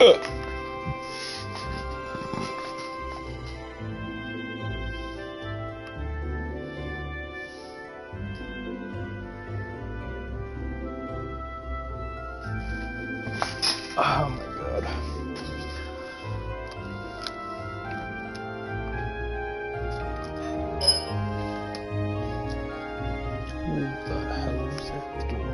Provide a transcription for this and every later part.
Oh my god. Who the hell is that doing?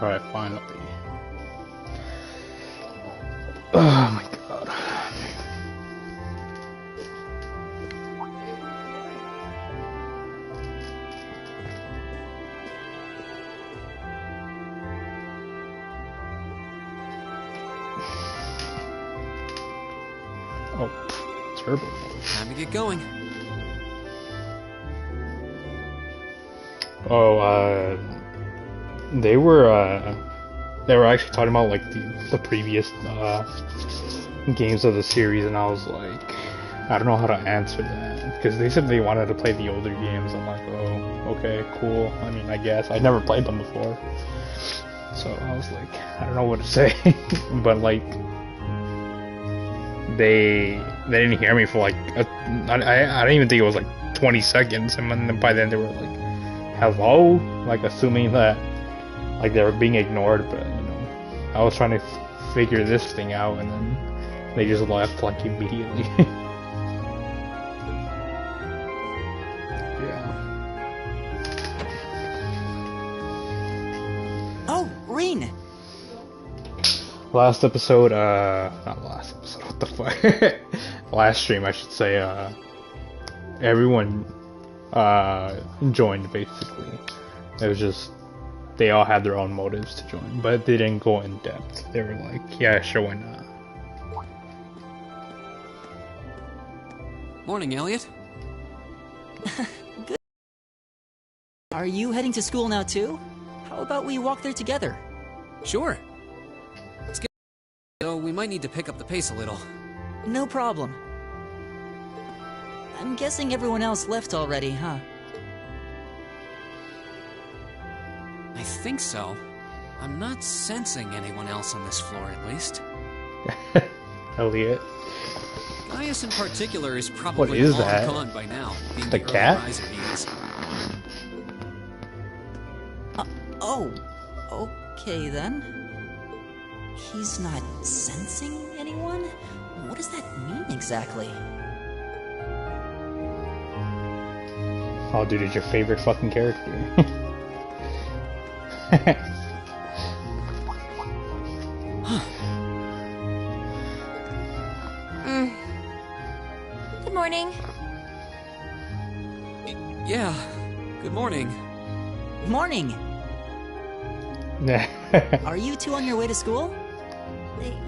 Alright, finally. Oh my god. Oh, turbo. Time to get going. Oh, they were actually talking about like the previous games of the series, and I was like, I don't know how to answer that because they said they wanted to play the older games. I'm like, oh, okay, cool. I mean, I guess I never played them before, so I was like, I don't know what to say. But like, they didn't hear me for like I don't even think it was like 20 seconds, and then by then they were like, hello, like assuming that like they were being ignored, but you know, I was trying to figure this thing out, and then they just left like immediately. Yeah. Oh, Reen! Last episode, not last episode, what the fuck? Last stream, I should say, everyone, joined, basically. It was just, they all had their own motives to join, but they didn't go in depth. They were like, yeah, sure, why not? Morning, Elliot. Good. Are you heading to school now too? how about we walk there together? Sure. Let's get. So we might need to pick up the pace a little. No problem. I'm guessing everyone else left already, huh? I think so. I'm not sensing anyone else on this floor, at least. Elliot. Gaius in particular is probably What is long that? gone by now. Being The early cat? riser he is. Oh, okay then. He's not sensing anyone? What does that mean exactly? Oh, dude, it's your favorite fucking character. Good morning. Yeah. Good morning. Morning! Are you two on your way to school?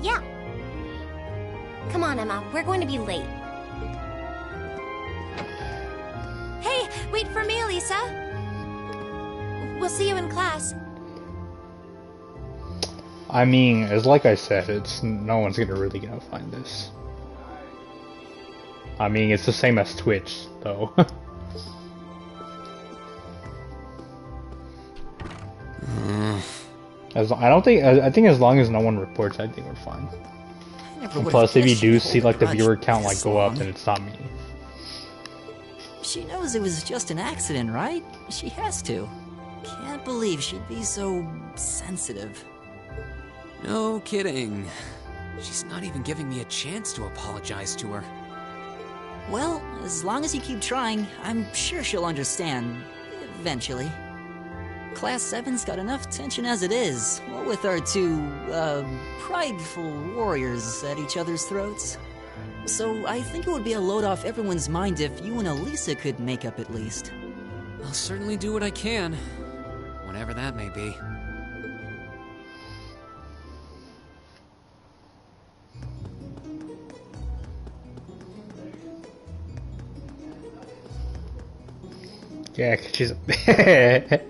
Yeah. Come on, Emma. We're going to be late. Hey, wait for me, Elisa. We'll see you in class. I mean, as like I said, it's no one's really gonna find this. I mean, it's the same as Twitch, though. I think as long as no one reports, I think we're fine. I never And would've plus, if you guessed do she'd see hold like the a viewer grudge count like this go up, long. then it's not me. She knows it was just an accident, right? She has to. Can't believe she'd be so sensitive. No kidding. She's not even giving me a chance to apologize to her. Well, as long as you keep trying, I'm sure she'll understand. Eventually. Class 7's got enough tension as it is, what with our two, prideful warriors at each other's throats. So I think it would be a load off everyone's mind if you and Elisa could make up at least. I'll certainly do what I can. Whatever that may be. Yeah, 'cause she's a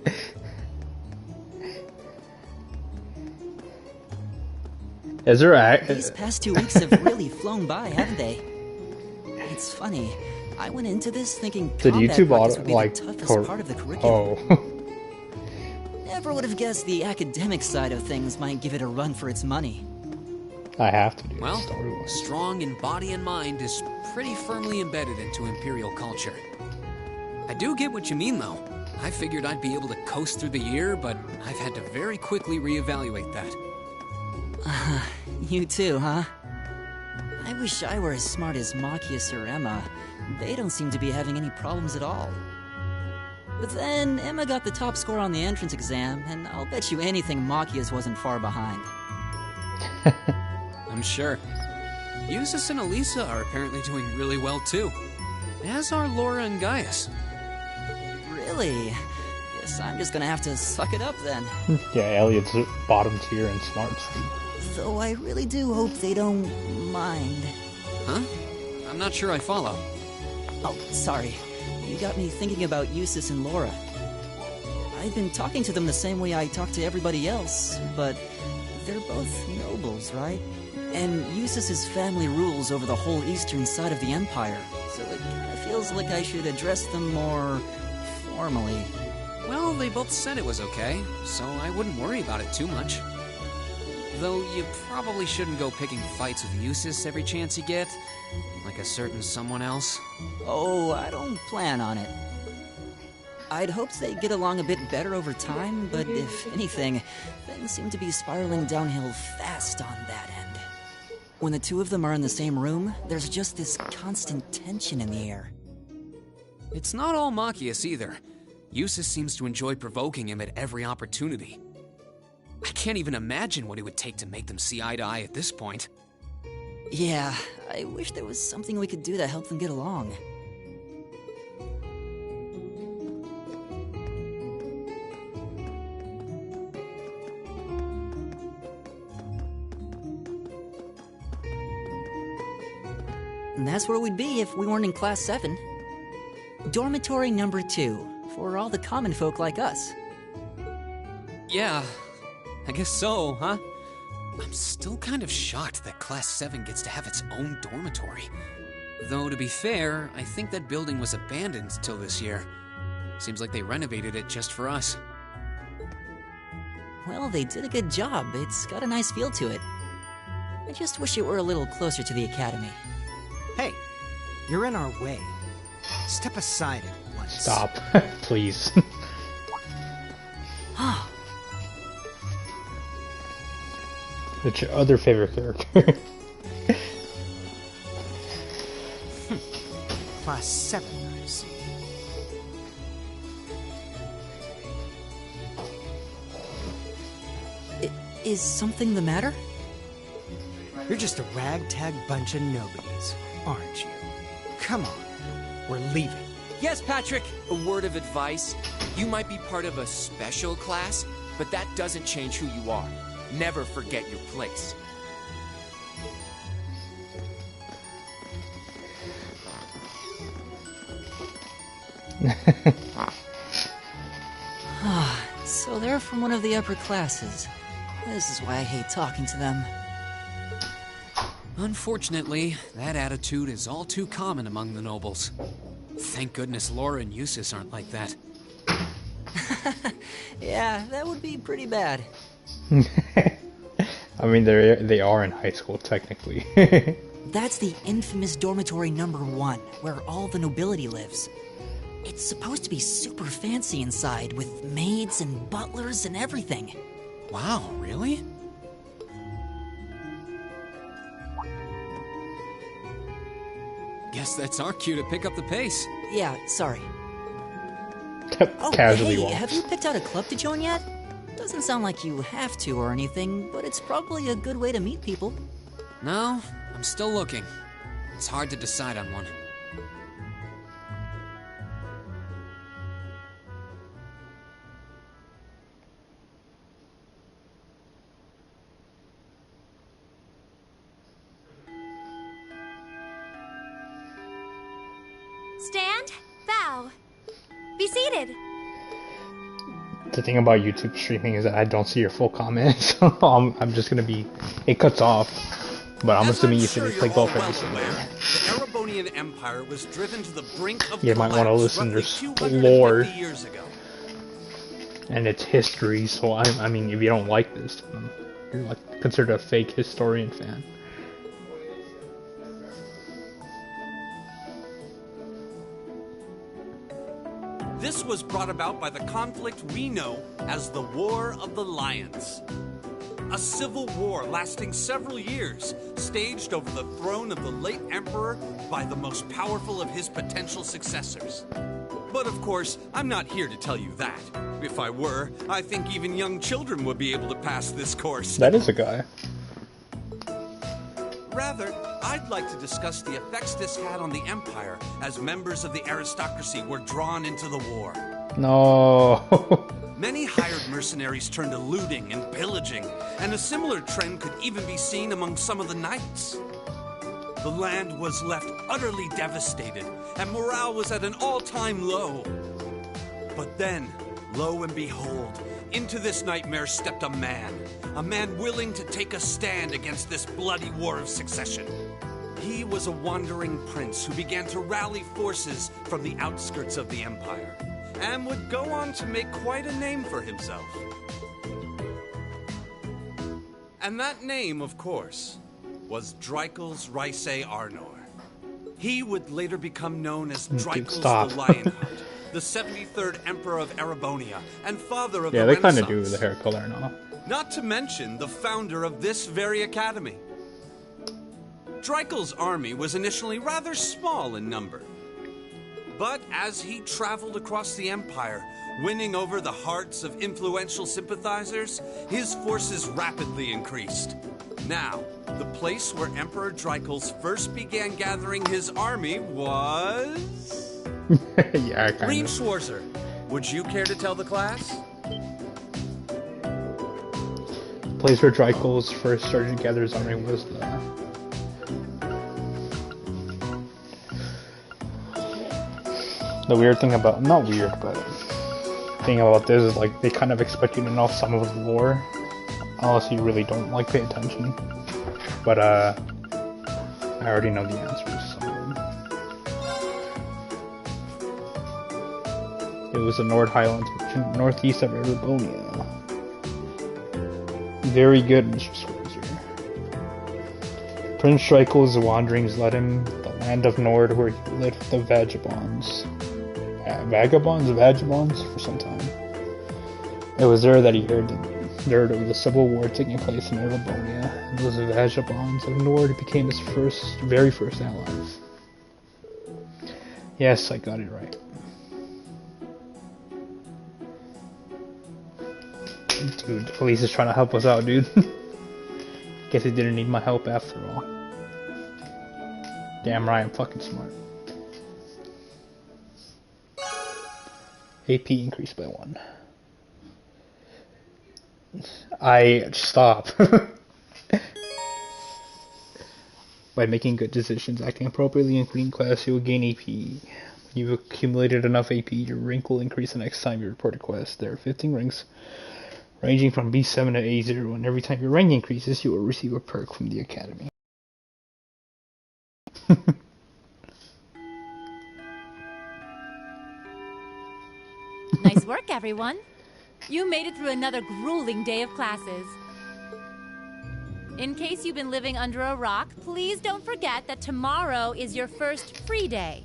Is there These past 2 weeks have really flown by, haven't they? It's funny. I went into this thinking Did combat YouTube practice auto would be like the toughest part of the curriculum. Oh. Never would have guessed the academic side of things might give it a run for its money. I have to do Well, Star Wars. strong in body and mind is pretty firmly embedded into Imperial culture. I do get what you mean, though. I figured I'd be able to coast through the year, but I've had to very quickly reevaluate that. You too, huh? I wish I were as smart as Machias or Emma. They don't seem to be having any problems at all. But then, Emma got the top score on the entrance exam, and I'll bet you anything Machias wasn't far behind. I'm sure. Eustace and Elisa are apparently doing really well, too. As are Laura and Gaius. Really? Guess I'm just gonna have to suck it up then. Yeah, Elliot's bottom tier in smarts. Though I really do hope they don't mind. Huh? I'm not sure I follow. Oh, sorry. You got me thinking about Eustace and Laura. I've been talking to them the same way I talk to everybody else, but they're both nobles, right? And Eustace's family rules over the whole eastern side of the Empire, so it kind of feels like I should address them more formally. Well, they both said it was okay, so I wouldn't worry about it too much. Though you probably shouldn't go picking fights with Eustace every chance you get, like a certain someone else. Oh, I don't plan on it. I'd hoped they'd get along a bit better over time, but if anything, things seem to be spiraling downhill fast on that end. When the two of them are in the same room, there's just this constant tension in the air. It's not all Machias either. Eustace seems to enjoy provoking him at every opportunity. I can't even imagine what it would take to make them see eye to eye at this point. Yeah, I wish there was something we could do to help them get along. And that's where we'd be if we weren't in Class 7. Dormitory number 2, for all the common folk like us. Yeah, I guess so, huh? I'm still kind of shocked that Class 7 gets to have its own dormitory. Though, to be fair, I think that building was abandoned till this year. Seems like they renovated it just for us. Well, they did a good job. It's got a nice feel to it. I just wish it were a little closer to the academy. Hey, you're in our way. Step aside at once. Stop, please. What's your other favorite character? Class 7, I see. Is something the matter? You're just a ragtag bunch of nobodies, aren't you? Come on, we're leaving. Yes, Patrick! A word of advice. You might be part of a special class, but that doesn't change who you are. Never forget your place. So they're from one of the upper classes. This is why I hate talking to them. Unfortunately, that attitude is all too common among the nobles. Thank goodness Laura and Eustace aren't like that. Yeah, that would be pretty bad. I mean, they are in high school, technically. That's the infamous dormitory number 1, where all the nobility lives. It's supposed to be super fancy inside, with maids and butlers and everything. Wow, really? Guess that's our cue to pick up the pace. Yeah, sorry. Casually hey, walks. have you picked out a club to join yet? Doesn't sound like you have to or anything, but it's probably a good way to meet people. No, I'm still looking. It's hard to decide on one. Stand, bow. Be seated. The thing about YouTube streaming is that I don't see your full comments, so I'm just gonna be. It cuts off, but I'm assuming you should click both every single aware, time. the Erebonian Empire was driven to the brink of You might want to collapse listen to roughly 250 lore years ago. and its history. So I mean, if you don't like this, then you're like considered a fake historian fan. This was brought about by the conflict we know as the War of the Lions. A civil war lasting several years, staged over the throne of the late emperor by the most powerful of his potential successors. But of course, I'm not here to tell you that. If I were, I think even young children would be able to pass this course. That is a guy. Rather, I'd like to discuss the effects this had on the Empire as members of the aristocracy were drawn into the war. No. Many hired mercenaries turned to looting and pillaging, and a similar trend could even be seen among some of the knights. The land was left utterly devastated, and morale was at an all-time low. But then, lo and behold, into this nightmare stepped a man willing to take a stand against this bloody war of succession. He was a wandering prince who began to rally forces from the outskirts of the Empire, and would go on to make quite a name for himself. And that name, of course, was Drycles Rhysei Arnor. He would later become known as Drycles stop. the Lionheart, the 73rd Emperor of Erebonia, and father of Yeah, the they kind of Renaissance. do the hair color and all. Not to mention the founder of this very academy. Drycles' army was initially rather small in number. But as he traveled across the Empire, winning over the hearts of influential sympathizers, his forces rapidly increased. Now, the place where Emperor Drycles first began gathering his army was... Yeah, kind Reem of. Schwarzer, would you care to tell the class? The place where Drycles first started to gather his army was the weird thing about, not weird, but thing about this is like they kind of expect you to know some of the lore, unless you really don't like pay attention. But I already know the answers. So. It was the Nord Highlands, northeast of Erebonia. Very good, Mr. Squeezer. Prince Schreikel's wanderings led him the land of Nord, where he lived with the Vagabonds. Vagabonds for some time. It was there that he heard of the civil war taking place in Erebonia, and those Vagabonds of Nord became his very first allies. Yes, I got it right. Dude, the police is trying to help us out, dude. Guess he didn't need my help after all. Damn right, I'm fucking smart. AP increased by 1. Stop. By making good decisions, acting appropriately, including class, you will gain AP. When you've accumulated enough AP, your rank will increase the next time you report a quest. There are 15 ranks, ranging from B7 to A0, and every time your rank increases, you will receive a perk from the academy. Nice work, everyone. You made it through another grueling day of classes. In case you've been living under a rock, please don't forget that tomorrow is your first free day.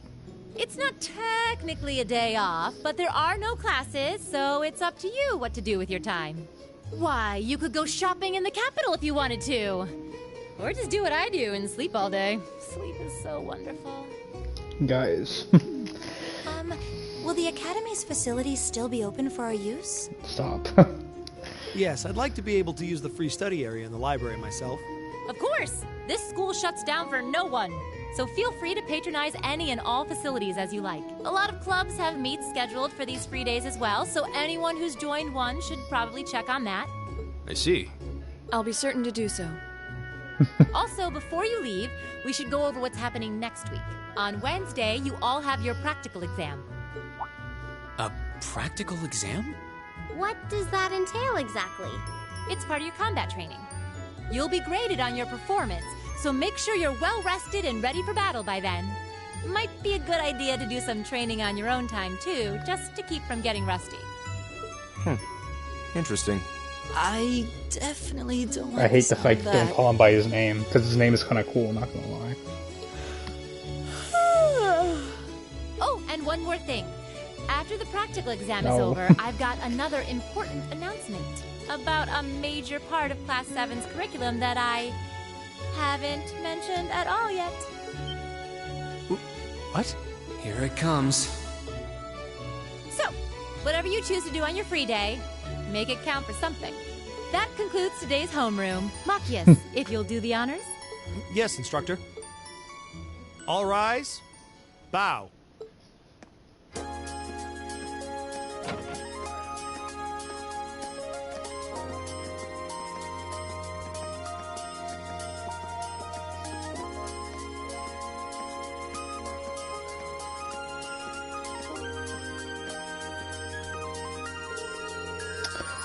It's not technically a day off, but there are no classes, so it's up to you what to do with your time. Why, you could go shopping in the capital if you wanted to. Or just do what I do and sleep all day. Sleep is so wonderful. Guys. Will the Academy's facilities still be open for our use? Stop. Yes, I'd like to be able to use the free study area in the library myself. Of course! This school shuts down for no one. So feel free to patronize any and all facilities as you like. A lot of clubs have meets scheduled for these free days as well, so anyone who's joined one should probably check on that. I see. I'll be certain to do so. Also, before you leave, we should go over what's happening next week. On Wednesday, you all have your practical exam. A practical exam? What does that entail exactly? It's part of your combat training. You'll be graded on your performance, so make sure you're well rested and ready for battle by then. Might be a good idea to do some training on your own time too, just to keep from getting rusty. Interesting. I definitely don't like I hate the fact that. they don't call him by his name, because his name is kind of cool, not gonna lie. Oh, and one more thing. After the practical exam is No. over, I've got another important announcement about a major part of Class 7's curriculum that I haven't mentioned at all yet. What? Here it comes. So, whatever you choose to do on your free day, make it count for something. That concludes today's homeroom. Machias, if you'll do the honors. Yes, instructor. All rise. Bow.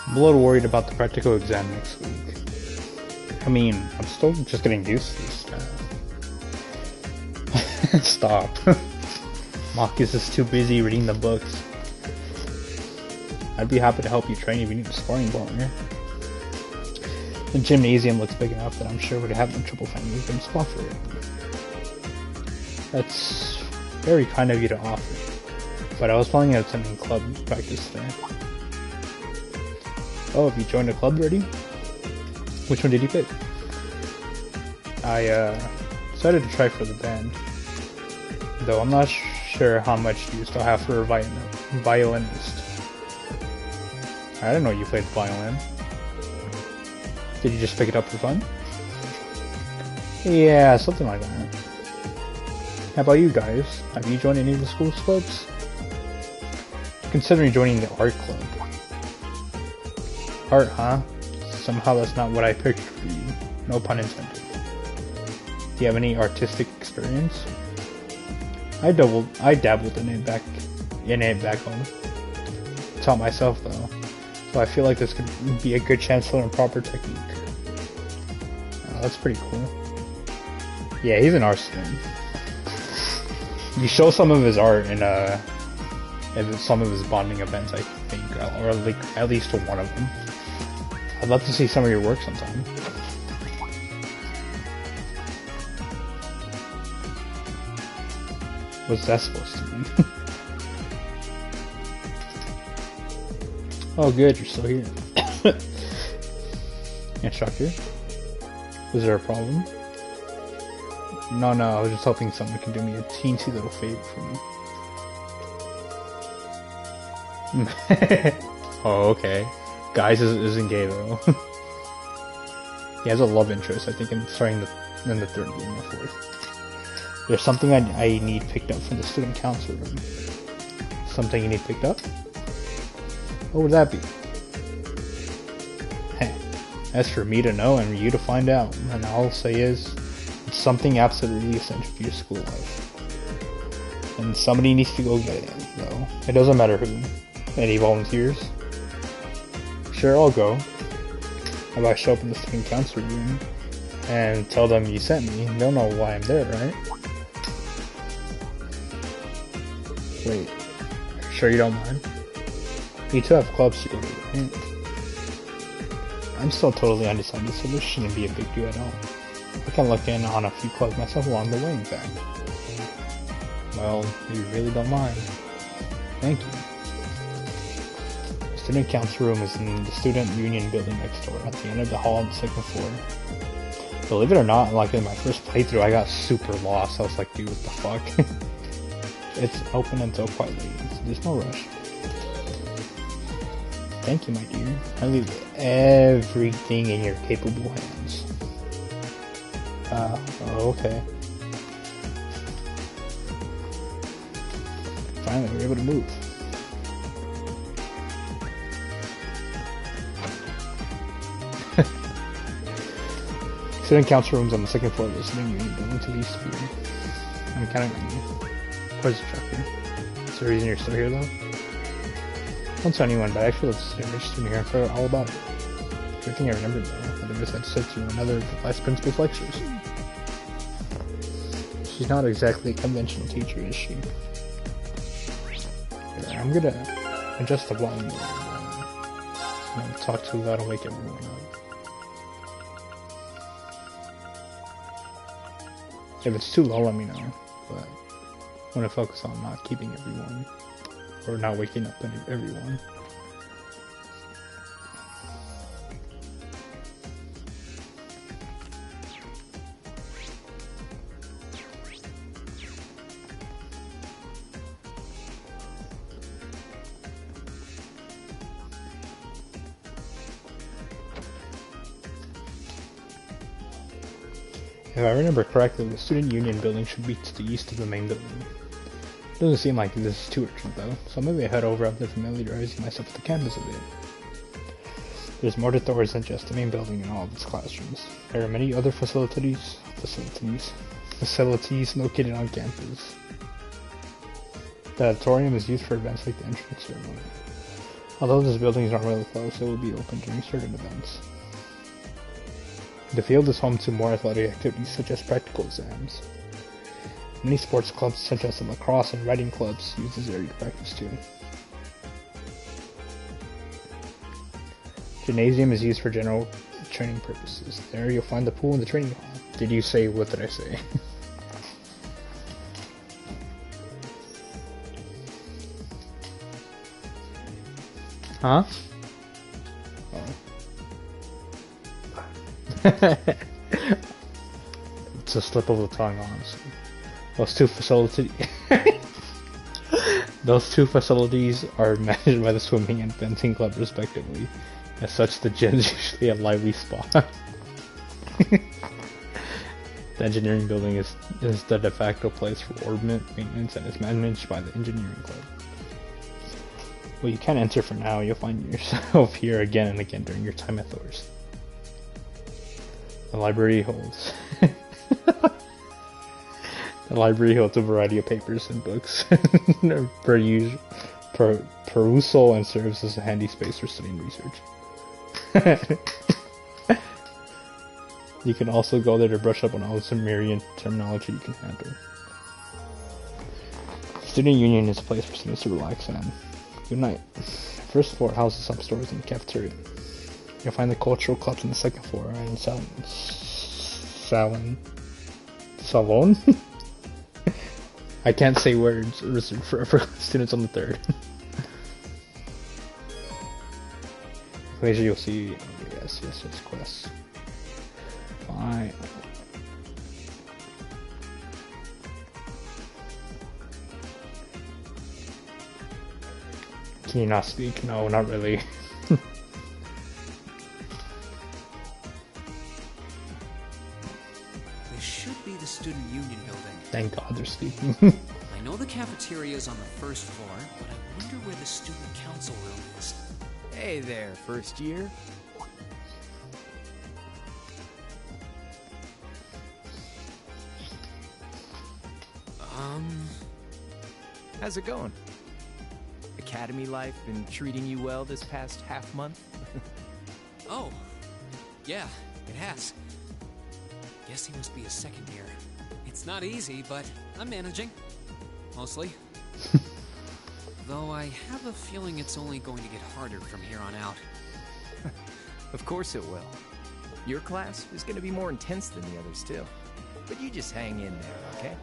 I'm a little worried about the practical exam next week. I mean, I'm still just getting used to this stuff. Stop. Marcus is too busy reading the books. I'd be happy to help you train if you need a sparring partner. The gymnasium looks big enough that I'm sure we'd have no trouble finding a good spot for it. That's very kind of you to offer. But I was planning on attending club practice today. Oh, have you joined a club already? Which one did you pick? I decided to try for the band. Though I'm not sure how much you still have for a violinist. I didn't know you played the violin. Did you just pick it up for fun? Yeah, something like that. How about you guys? Have you joined any of the school's clubs? Considering joining the art club. Art, huh? Somehow that's not what I pictured for you. No pun intended. Do you have any artistic experience? I dabbled in it back home. taught myself though, so I feel like this could be a good chance to learn proper technique. Oh, that's pretty cool. Yeah, he's an art student. You show some of his art in some of his bonding events, I think, or like at least one of them. I'd love to see some of your work sometime. What's that supposed to mean? Oh good, you're still here. Instructor? Was there a problem? No, I was just hoping someone could do me a teensy little favor for me. Oh, okay. Guys isn't gay though. He has a love interest, I think, in the third game or fourth. There's something I need picked up from the student council room. Something you need picked up? What would that be? That's for me to know and you to find out. And all I'll say is, it's something absolutely essential to your school life. And somebody needs to go get it, though. It doesn't matter who. Any volunteers? Sure, I'll go. How about I show up in the student council room and tell them you sent me? They'll know why I'm there, right? Wait, sure you don't mind? You two have clubs together, right? I'm still totally undecided, so this shouldn't be a big deal at all. I can look in on a few clubs myself along the way, in fact. Well, you really don't mind. Thank you. The student council room is in the student union building next door, at the end of the hall on the second floor. Believe it or not, like in my first playthrough, I got super lost. I was like, dude, what the fuck? It's open until quite late, so there's no rush. Thank you, my dear. I leave everything in your capable hands. Okay. Finally, we're able to move. Student council rooms on the second floor of the student union building to the east of here. I'm counting on you. Where's the truck here? Is there a reason you're still here though? Don't tell anyone, but I actually love to sit interested in here and forgot all about it. Everything I remember though, I just had to sit through another of the vice principal's lectures. She's not exactly a conventional teacher, is she? Here, I'm gonna adjust the volume. Don't talk too loud and wake everyone up. If it's too low, let me know. But I want to focus on not keeping everyone, or not waking up everyone. If I remember correctly, the student union building should be to the east of the main building. It doesn't seem like this is too urgent though, so maybe I head over after familiarizing myself with the campus a bit. There's more to Thor's than just the main building and all of its classrooms. There are many other facilities located on campus. The auditorium is used for events like the entrance ceremony. Although this building is not really closed, it will be open during certain events. The field is home to more athletic activities such as practical exams. Many sports clubs such as the lacrosse and riding clubs use this area to practice too. Gymnasium is used for general training purposes. There you'll find the pool and the training hall. Did you say, what did I say? Huh? It's a slip of the tongue, honestly. Those two facilities are managed by the swimming and fencing club respectively. As such, the gym is usually a lively spot. The engineering building is the de facto place for ornament maintenance and is managed by the engineering club. Well, you can't enter for now. You'll find yourself here again and again during your time at Thor's. The library holds a variety of papers and books per perusal and serves as a handy space for studying research. You can also go there to brush up on all the Sumerian terminology you can handle. Student Union is a place for students to relax and unite. The first floor houses some stores and cafeteria. You'll find the cultural clubs on the second floor and salon. I can't say words for students on the third. Later you'll see yes quests. Fine. Can you not speak? No, not really. This should be the Student Union building. Thank God they're speaking. I know the cafeteria is on the first floor, but I wonder where the Student Council room is. Hey there, first year. How's it going? Academy life been treating you well this past half month? Oh, yeah, it has. Guess he must be a second year. It's not easy, but I'm managing. Mostly. Though I have a feeling it's only going to get harder from here on out. Of course it will. Your class is going to be more intense than the others too. But you just hang in there, okay?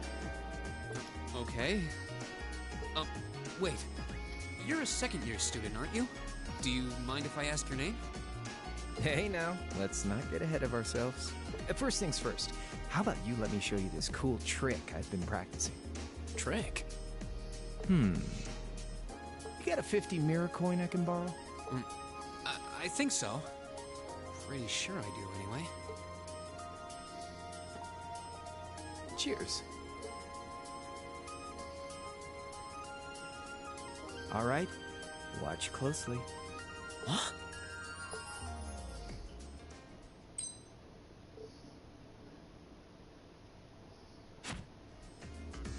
Okay. Wait. You're a second-year student, aren't you? Do you mind if I ask your name? Hey now, let's not get ahead of ourselves. First things first, how about you let me show you this cool trick I've been practicing? Trick? You got a 50 mirror coin I can borrow? I think so. Pretty sure I do, anyway. Cheers. All right, watch closely. Huh?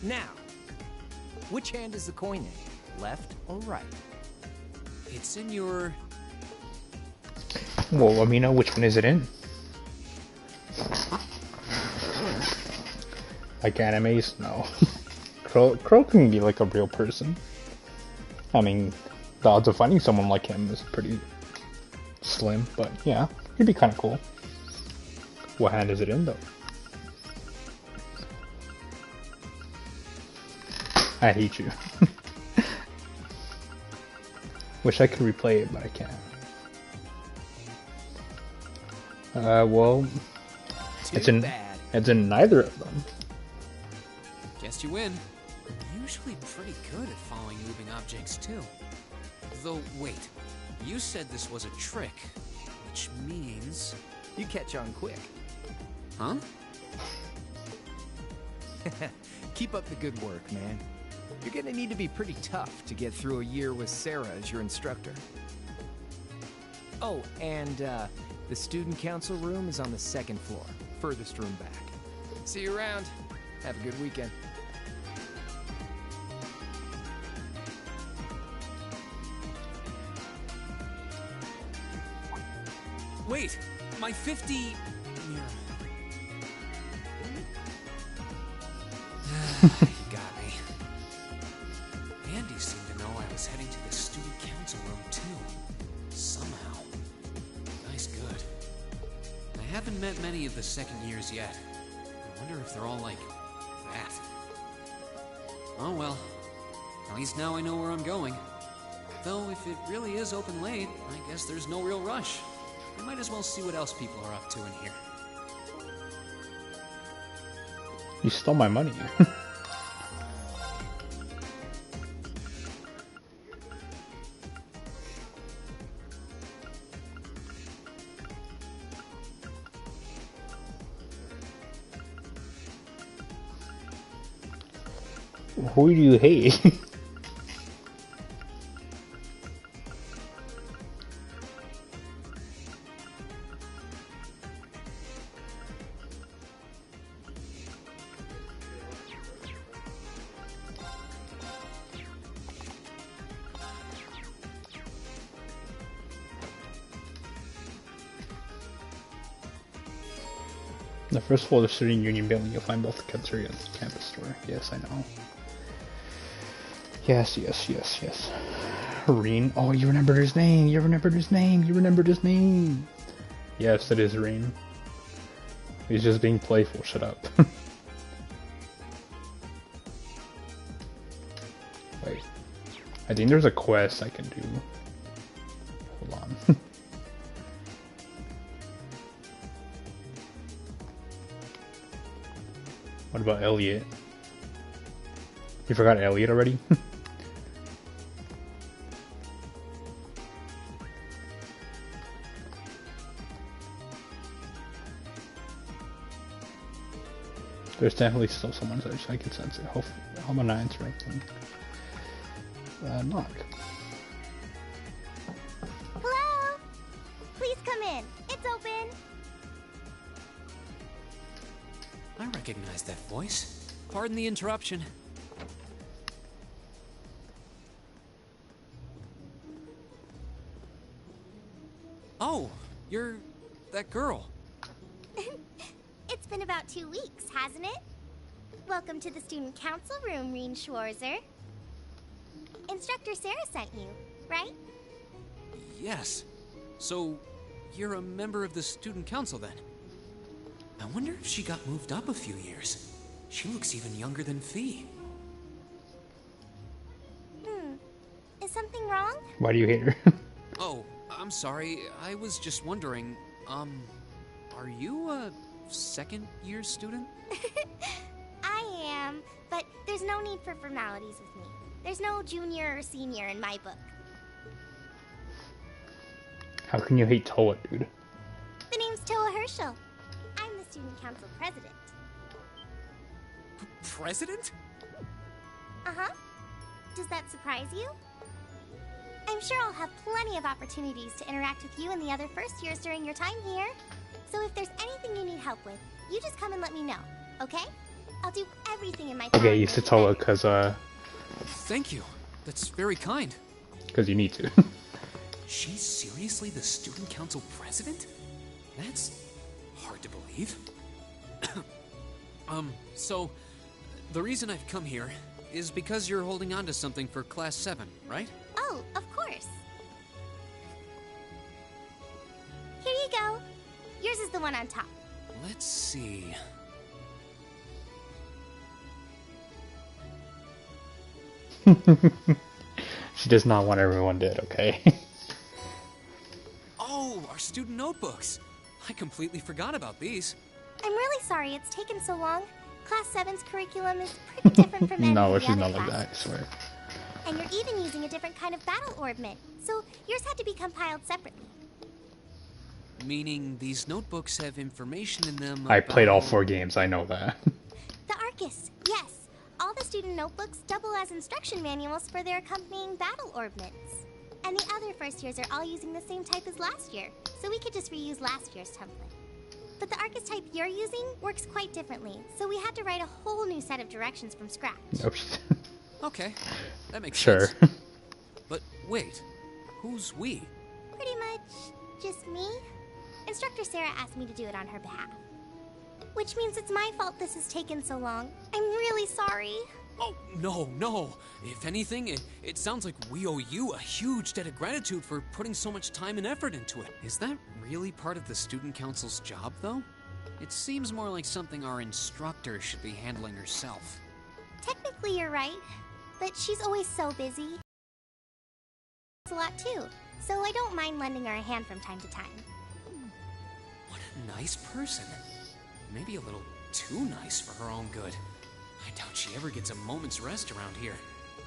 Now, which hand is the coin in? Left or right? It's in your... Well, let me know which one is it in. Like animes? No. Crow can be like a real person. I mean, the odds of finding someone like him is pretty slim, but yeah, he'd be kind of cool. What hand is it in, though? I hate you. Wish I could replay it, but I can't. Well, it's in neither of them. Guess you win. I'm usually pretty good at following moving objects, too. Though, wait. You said this was a trick, which means... You catch on quick. Huh? Keep up the good work, man. You're gonna need to be pretty tough to get through a year with Sarah as your instructor. Oh, and the student council room is on the second floor, furthest room back. See you around. Have a good weekend. Wait, my 50... You got me. Andy seemed to know I was heading to the student council room too. Somehow. Nice good. I haven't met many of the second years yet. I wonder if they're all like that. Oh well. At least now I know where I'm going. Though if it really is open late, I guess there's no real rush. I might as well see what else people are up to in here. You stole my money. Who do you hate? The first floor of the Student Union building, you'll find both the cafeteria and the campus store. Yes, I know. Yes. Reen. Oh, you remembered his name. You remembered his name. Yes, it is Reen. He's just being playful. Shut up. Wait. I think there's a quest I can do. Hold on. What about Elliot? You forgot Elliot already? There's definitely still someone there, so I can sense it. Hopefully, I'm not answering anything. Knock. Hello? Please come in. It's open. I recognize that voice. Pardon the interruption. Oh, you're that girl. It's been about 2 weeks, hasn't it? Welcome to the student council room, Reen Schwarzer. Instructor Sarah sent you, right? Yes. So, you're a member of the student council then? I wonder if she got moved up a few years. She looks even younger than Fee. Is something wrong? Why do you hate her? Oh, I'm sorry. I was just wondering, are you a second-year student? I am, but there's no need for formalities with me. There's no junior or senior in my book. How can you hate Toa, dude? The name's Toa Herschel. I'm the student council president. President? Uh-huh. Does that surprise you? I'm sure I'll have plenty of opportunities to interact with you and the other first years during your time here. So if there's anything you need help with, you just come and let me know, okay? I'll do everything in my power. Okay, used to Toa, cause Thank you. That's very kind. Cause you need to. She's seriously the student council president? That's hard to believe. So, the reason I've come here is because you're holding on to something for Class 7, right? Oh, of course. Here you go. Yours is the one on top. Let's see. She does not want everyone dead, okay? Oh, our student notebooks. I completely forgot about these. I'm really sorry it's taken so long. Class 7's curriculum is pretty different from any No, of the she's other not like that, I classes. swear. And you're even using a different kind of battle orbment, so yours had to be compiled separately. Meaning these notebooks have information in them I played all about- 4 games, I know that. The Arcus, yes. All the student notebooks double as instruction manuals for their accompanying battle orbments. And the other first years are all using the same type as last year, so we could just reuse last year's template. But the Arcus type you're using works quite differently, so we had to write a whole new set of directions from scratch. Okay, that makes Sure. sense. But wait, who's we? Pretty much just me. Instructor Sarah asked me to do it on her behalf. Which means it's my fault this has taken so long. I'm really sorry. Oh, no. If anything, it sounds like we owe you a huge debt of gratitude for putting so much time and effort into it. Is that really part of the student council's job, though? It seems more like something our instructor should be handling herself. Technically, you're right, but she's always so busy. A lot too, so I don't mind lending her a hand from time to time. What a nice person. Maybe a little too nice for her own good. I doubt she ever gets a moment's rest around here.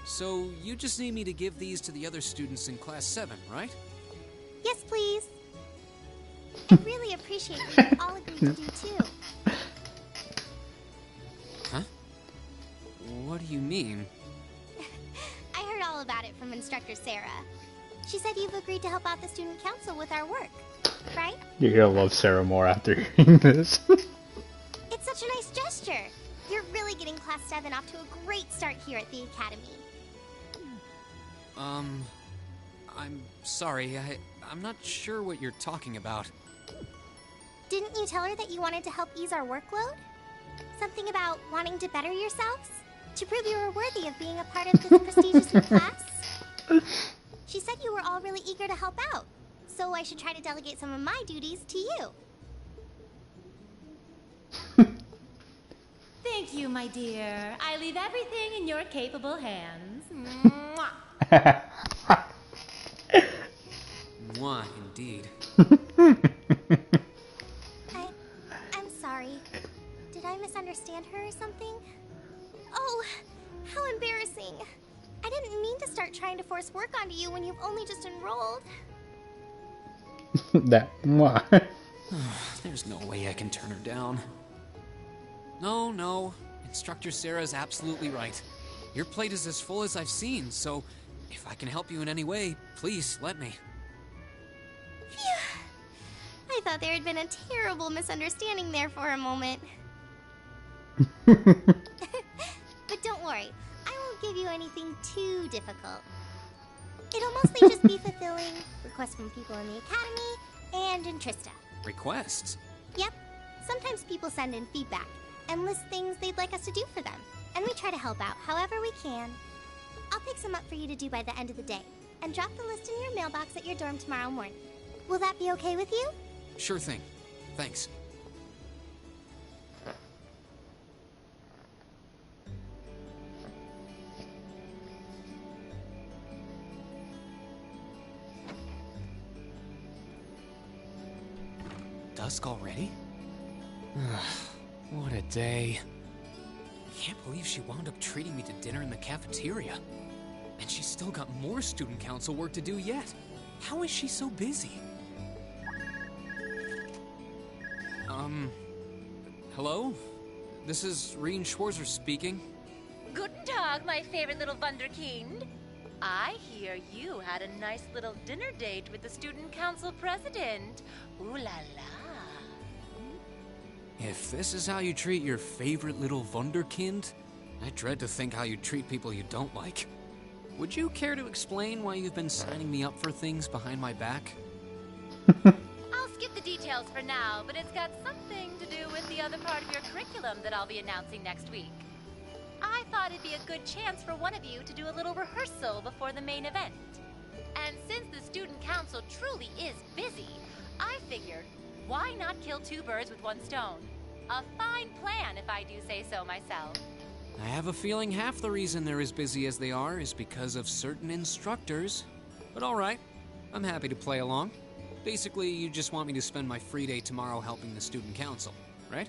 So, you just need me to give these to the other students in Class 7, right? Yes, please. I'd really appreciate if you all agreed to do too. Huh? What do you mean? I heard all about it from Instructor Sarah. She said you've agreed to help out the student council with our work, right? You're gonna love Sarah more after hearing this. It's such a nice gesture. You're really getting Class 7 off to a great start here at the Academy. I'm sorry, I'm not sure what you're talking about. Didn't you tell her that you wanted to help ease our workload? Something about wanting to better yourselves? To prove you were worthy of being a part of this prestigious new class? She said you were all really eager to help out, so I should try to delegate some of my duties to you. Thank you, my dear. I leave everything in your capable hands. Mwah, indeed. I'm sorry. Did I misunderstand her or something? Oh, how embarrassing. I didn't mean to start trying to force work onto you when you've only just enrolled. That mwah. There's no way I can turn her down. No. Instructor Sarah's absolutely right. Your plate is as full as I've seen, so if I can help you in any way, please let me. Phew. I thought there had been a terrible misunderstanding there for a moment. But don't worry, I won't give you anything too difficult. It'll mostly just be fulfilling requests from people in the Academy and in Trista. Requests? Yep. Sometimes people send in feedback and list things they'd like us to do for them, and we try to help out however we can. I'll pick some up for you to do by the end of the day, and drop the list in your mailbox at your dorm tomorrow morning. Will that be okay with you? Sure thing. Thanks. Dusk already? What a day. Can't believe she wound up treating me to dinner in the cafeteria. And she's still got more student council work to do yet. How is she so busy? Hello? This is Rien Schwarzer speaking. Guten Tag, my favorite little Wunderkind. I hear you had a nice little dinner date with the student council president. Ooh la la. If this is how you treat your favorite little Wunderkind, I dread to think how you treat people you don't like. Would you care to explain why you've been signing me up for things behind my back? I'll skip the details for now, but it's got something to do with the other part of your curriculum that I'll be announcing next week. I thought it'd be a good chance for one of you to do a little rehearsal before the main event. And since the student council truly is busy, I figured, why not kill two birds with one stone? A fine plan, if I do say so myself. I have a feeling half the reason they're as busy as they are is because of certain instructors. But alright, I'm happy to play along. Basically, you just want me to spend my free day tomorrow helping the student council, right?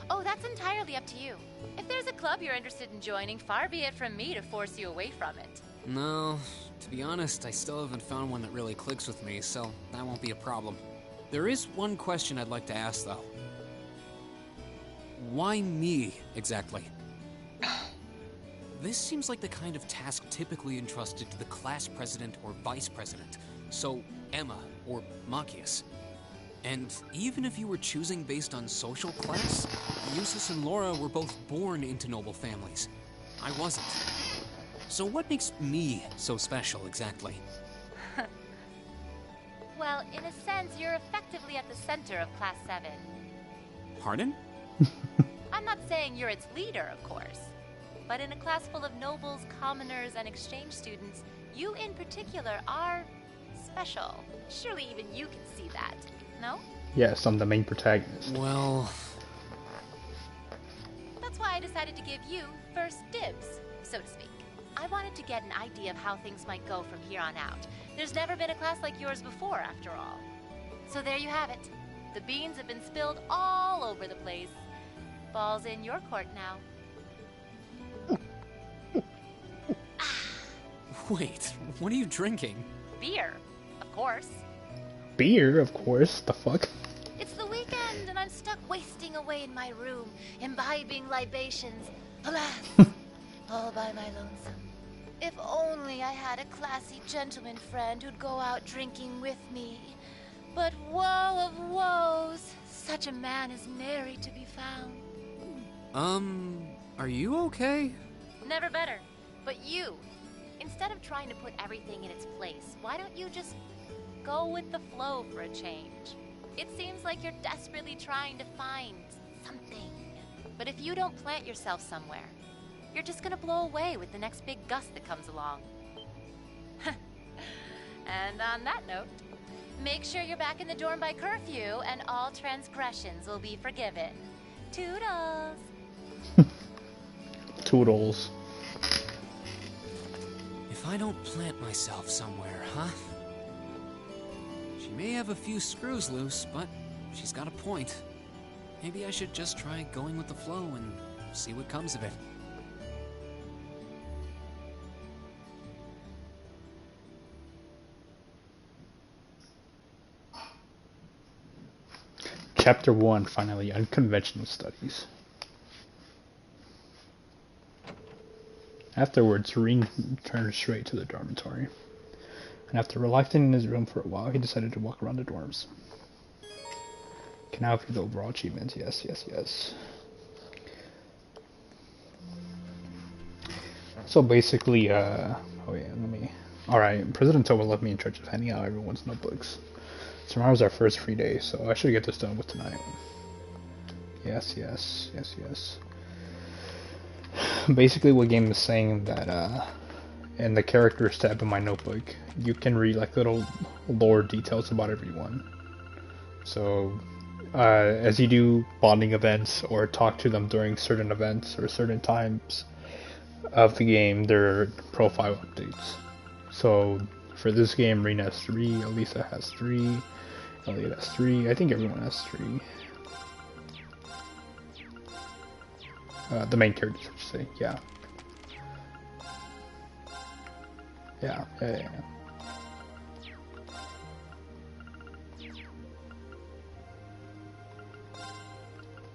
Oh, that's entirely up to you. If there's a club you're interested in joining, far be it from me to force you away from it. No, to be honest, I still haven't found one that really clicks with me, so that won't be a problem. There is one question I'd like to ask, though. Why me, exactly? This seems like the kind of task typically entrusted to the class president or vice president, so Emma or Machias. And even if you were choosing based on social class, Eustace and Laura were both born into noble families. I wasn't. So what makes me so special, exactly? Well, in a sense, you're effectively at the center of Class 7. Pardon? I'm not saying you're its leader, of course. But in a class full of nobles, commoners, and exchange students, you in particular are special. Surely even you can see that, no? Yes, I'm the main protagonist. Well... That's why I decided to give you first dibs, so to speak. I wanted to get an idea of how things might go from here on out. There's never been a class like yours before, after all. So there you have it. The beans have been spilled all over the place. Ball's in your court now. Wait, what are you drinking? Beer, of course. Beer, of course. The fuck? It's the weekend, and I'm stuck wasting away in my room, imbibing libations. Alas, all by my lonesome. If only I had a classy gentleman friend who'd go out drinking with me. But woe of woes, such a man is nary to be found. Are you okay? Never better. But you, instead of trying to put everything in its place, why don't you just go with the flow for a change? It seems like you're desperately trying to find something. But if you don't plant yourself somewhere, you're just gonna blow away with the next big gust that comes along. And on that note, make sure you're back in the dorm by curfew and all transgressions will be forgiven. Toodles! Toodles. If I don't plant myself somewhere, huh? She may have a few screws loose, but she's got a point. Maybe I should just try going with the flow and see what comes of it. Chapter 1, finally, Unconventional Studies. Afterwards, Rean returned straight to the dormitory. And after reflecting in his room for a while, he decided to walk around the dorms. Can now view the overall achievements. Yes, yes, yes. So basically, oh yeah, alright, President Towa left me in charge of handing out everyone's notebooks. Tomorrow's our first free day, so I should get this done with tonight. Yes, yes, yes, yes. Basically, what game is saying that, in the characters tab in my notebook, you can read like little lore details about everyone. So, as you do bonding events or talk to them during certain events or certain times of the game, their profile updates. So, for this game, Rean has 3, Elisa has 3, Elliot has 3, I think everyone has 3. The main characters, I should say, yeah. Yeah.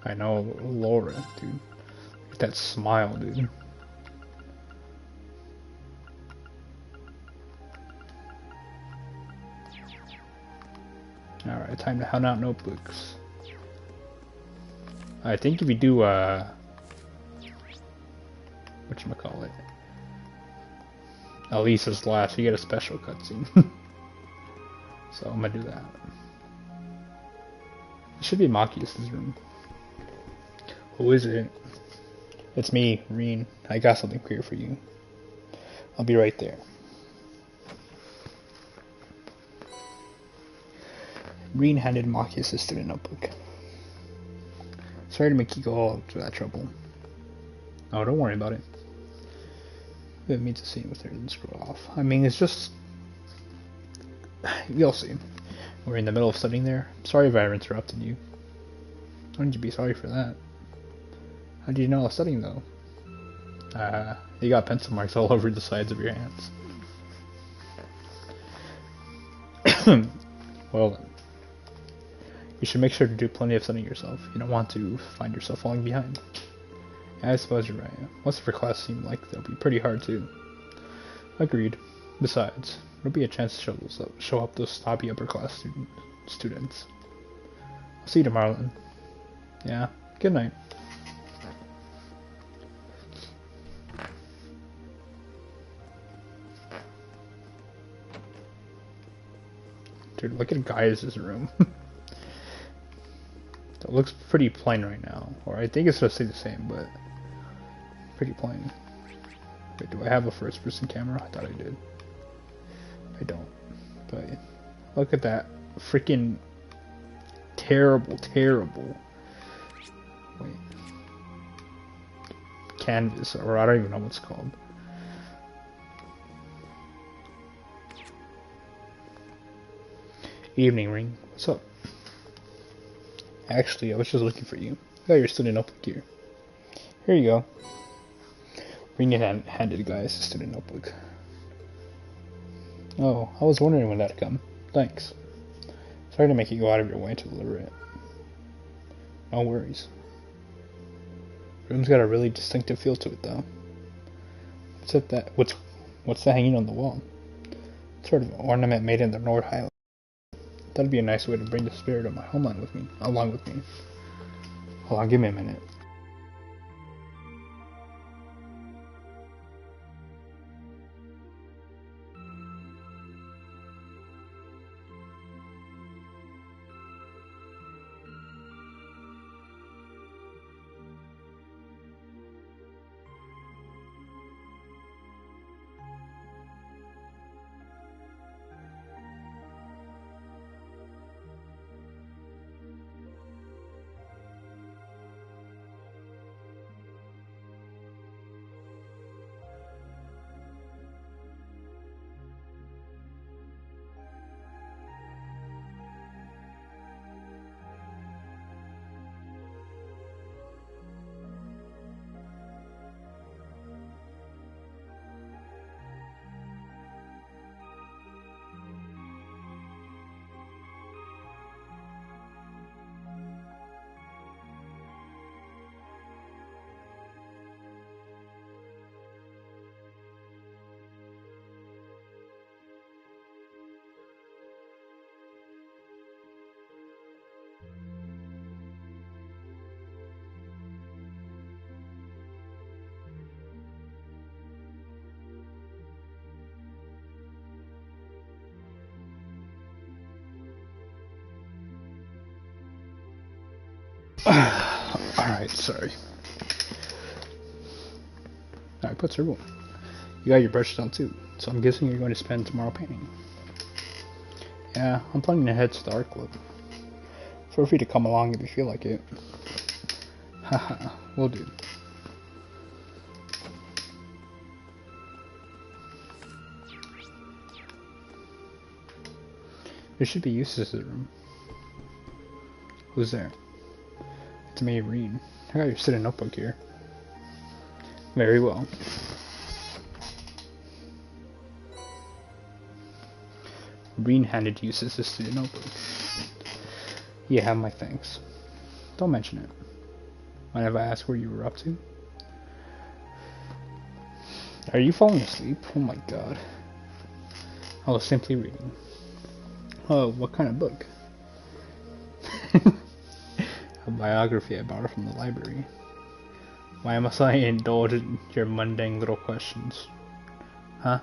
I know, Laura, dude. That smile, dude. Alright, time to hand out notebooks. I think if you do, whatchamacallit, Elisa's last, you get a special cutscene. So I'm gonna do that. It should be Machias' room. Who is it? It's me, Rean. I got something clear for you. I'll be right there. Rean handed Machias his student notebook. Sorry to make you go all through that trouble. Oh, don't worry about it. I didn't mean to see with her and screw off. I mean, it's just... You'll see. We're in the middle of studying there. Sorry if I interrupted you. Why don't you be sorry for that? How did you know I was studying, though? You got pencil marks all over the sides of your hands. Well then. You should make sure to do plenty of studying yourself. You don't want to find yourself falling behind. Yeah, I suppose you're right. Most of her class seem like they'll be pretty hard too. Agreed. Besides, it'll be a chance to show up those snobby upper class students. I'll see you tomorrow then. Yeah, good night. Dude, look at Gaius' room. It looks pretty plain right now. Or I think it's supposed to stay the same, but pretty plain. Wait, do I have a first person camera? I thought I did. I don't. But look at that freaking terrible wait, canvas, or I don't even know what it's called. Evening, Ring. What's up? Actually, I was just looking for you. I got your student notebook here. Here you go. Ring handed Gaius a student notebook. Oh, I was wondering when that'd come. Thanks. Sorry to make you go out of your way to deliver it. No worries. Room's got a really distinctive feel to it, though. What's that hanging on the wall? Sort of an ornament made in the North Highlands. That'd be a nice way to bring the spirit of my homeland along with me. Hold on, give me a minute. Alright, sorry. Alright, put Circle. You got your brushes on too, so I'm guessing you're going to spend tomorrow painting. Yeah, I'm planning to head to the art club. Feel free to come along if you feel like it. Haha, will do. There should be uses to the room. Who's there? It's me, Reed. I got your student notebook here. Very well. Reed handed you his student notebook. You have my thanks. Don't mention it. Mind if I ask where you were up to? Are you falling asleep? Oh my god. I was simply reading. Oh, what kind of book? A biography I borrowed from the library. Why must I indulge in your mundane little questions? Huh?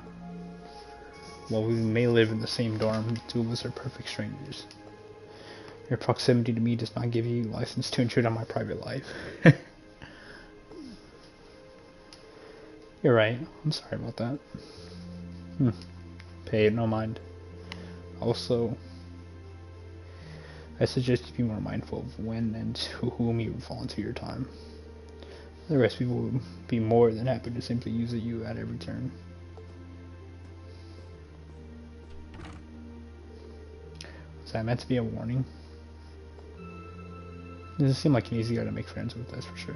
While we may live in the same dorm, the two of us are perfect strangers. Your proximity to me does not give you license to intrude on my private life. You're right. I'm sorry about that. Pay it no mind. Also, I suggest you be more mindful of when and to whom you volunteer your time. The rest people will be more than happy to simply use you at every turn. Was that meant to be a warning? Doesn't seem like an easy guy to make friends with, that's for sure.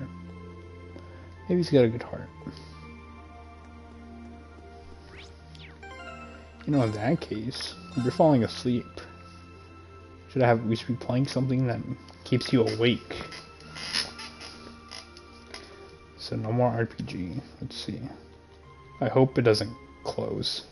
Maybe he's got a good heart. You know, in that case, if you're falling asleep, we should be playing something that keeps you awake. So no more RPG. Let's see. I hope it doesn't close.